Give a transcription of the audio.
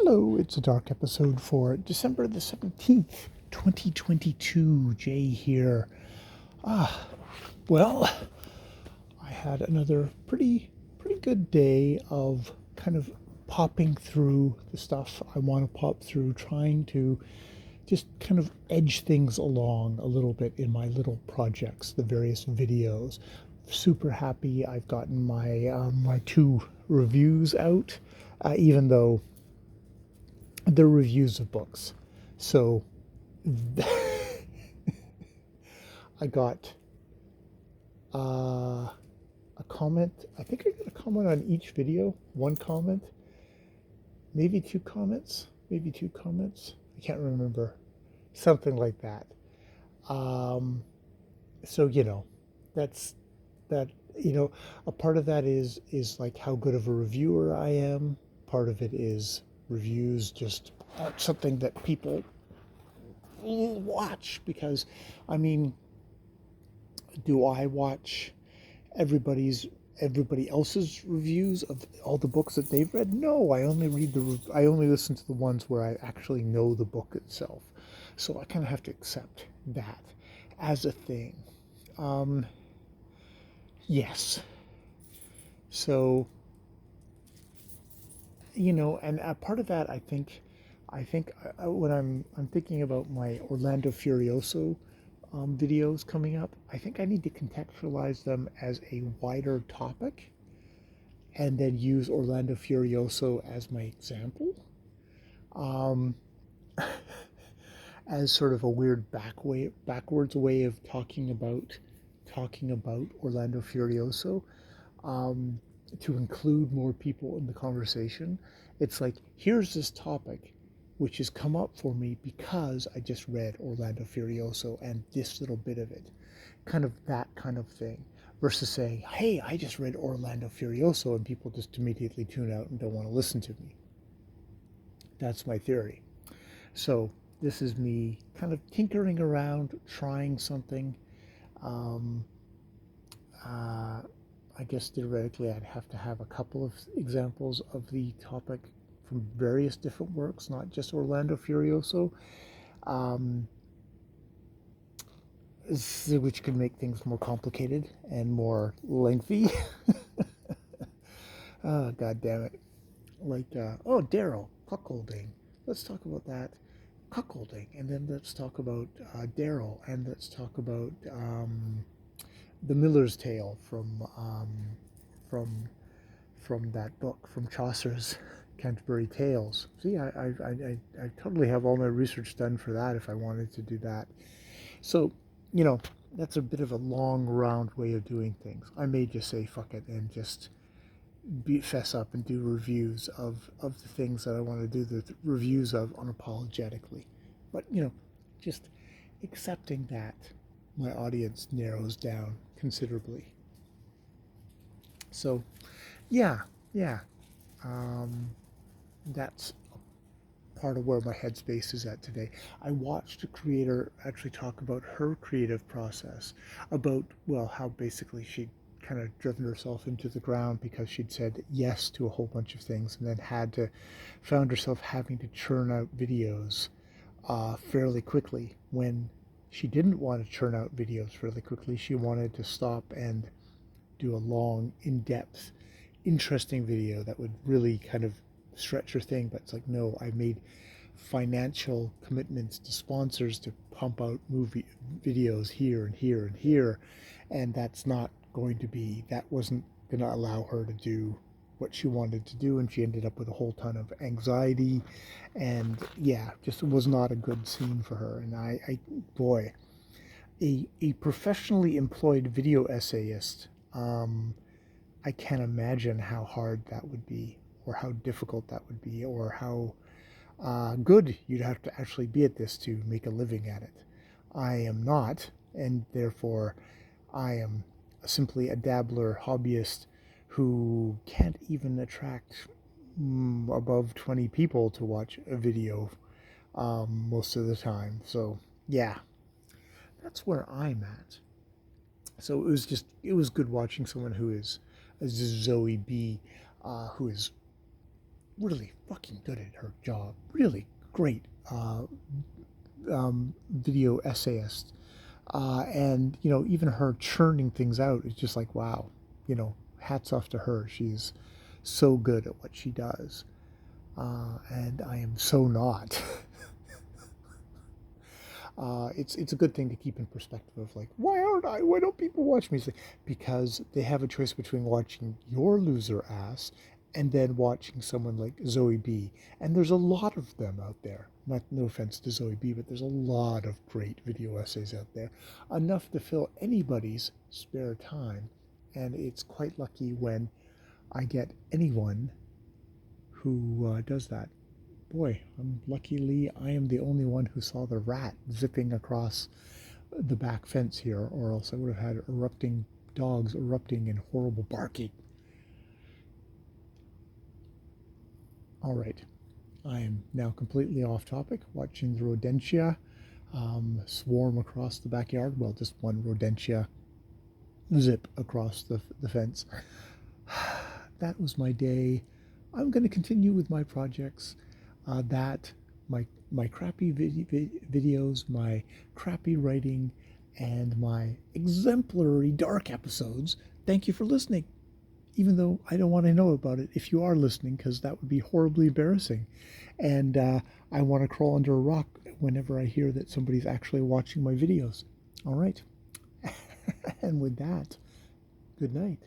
Hello, it's a dark episode for December the 17th, 2022. Jay here. Ah, well, I had another pretty good day of kind of popping through the stuff I want to pop through, trying to just kind of edge things along a little bit in my little projects, the various videos. Super happy I've gotten my two reviews out, even though they're reviews of books. So I got a comment. I think I got a comment on each video. One comment, maybe two comments, I can't remember. Something like that. Um, so that's that. A part of that is like how good of a reviewer I am. Part of it is reviews just aren't something that people watch because, I mean, do I watch everybody else's reviews of all the books that they've read? No, I only listen to the ones where I actually know the book itself. So I kind of have to accept that as a thing. Um, yes. So, and a part of that, I think when I'm thinking about my Orlando Furioso videos coming up, I think I need to contextualize them as a wider topic and then use Orlando Furioso as my example, um, as sort of a weird backwards way of talking about Orlando Furioso, um, to include more people in the conversation. It's like, here's this topic which has come up for me because I just read Orlando Furioso and this little bit of it. Kind of that kind of thing. Versus saying, hey, I just read Orlando Furioso, and people just immediately tune out and don't want to listen to me. That's my theory. So this is me kind of tinkering around, trying something. Um, uh, I guess theoretically I'd have to have a couple of examples of the topic from various different works, not just Orlando Furioso, um, which could make things more complicated and more lengthy. Oh, God damn it. Like, Daryl, cuckolding. Let's talk about that. Cuckolding. And then let's talk about Daryl. And let's talk about the Miller's Tale from from that book, from Chaucer's Canterbury Tales. See, I totally have all my research done for that if I wanted to do that. So, that's a bit of a long, round way of doing things. I may just say fuck it and just fess up and do reviews of the things that I want to do the reviews of unapologetically. But, just accepting that my audience narrows down considerably. So, yeah, yeah. Um, that's part of where my headspace is at today. I watched a creator actually talk about her creative process, about, well, how basically she kind of driven herself into the ground because she'd said yes to a whole bunch of things and then found herself having to churn out videos fairly quickly. When she didn't want to churn out videos fairly quickly, she wanted to stop and do a long, in-depth, interesting video that would really kind of stretch her thing. But it's like, no, I made financial commitments to sponsors to pump out movie videos here and here and here, and that wasn't going to allow her to do what she wanted to do, and she ended up with a whole ton of anxiety, and yeah, just was not a good scene for her. And boy, a professionally employed video essayist, I can't imagine how hard that would be, or how difficult that would be, or how good you'd have to actually be at this to make a living at it. I am not, and therefore I am simply a dabbler hobbyist who can't even attract above 20 people to watch a video most of the time. So yeah, that's where I'm at. So it was good watching someone who is, as Zoe B, who is really fucking good at her job. Really great video essayist. And, even her churning things out is just like, wow, hats off to her. She's so good at what she does. And I am so not. It's a good thing to keep in perspective of like, why aren't I? Why don't people watch me? It's like, because they have a choice between watching your loser ass and then watching someone like Zoe B. And there's a lot of them out there. Not no offense to Zoe B, but there's a lot of great video essays out there, enough to fill anybody's spare time. And it's quite lucky when I get anyone who does that. Boy, luckily I am the only one who saw the rat zipping across the back fence here, or else I would have had erupting dogs erupting in horrible barking. All right, I am now completely off topic, watching the rodentia swarm across the backyard. Well, just one rodentia zip across the fence. That was my day. I'm going to continue with my projects. That my crappy videos, my crappy writing, and my exemplary dark episodes. Thank you for listening. Even though I don't want to know about it if you are listening, because that would be horribly embarrassing. And I want to crawl under a rock whenever I hear that somebody's actually watching my videos. All right. And with that, good night.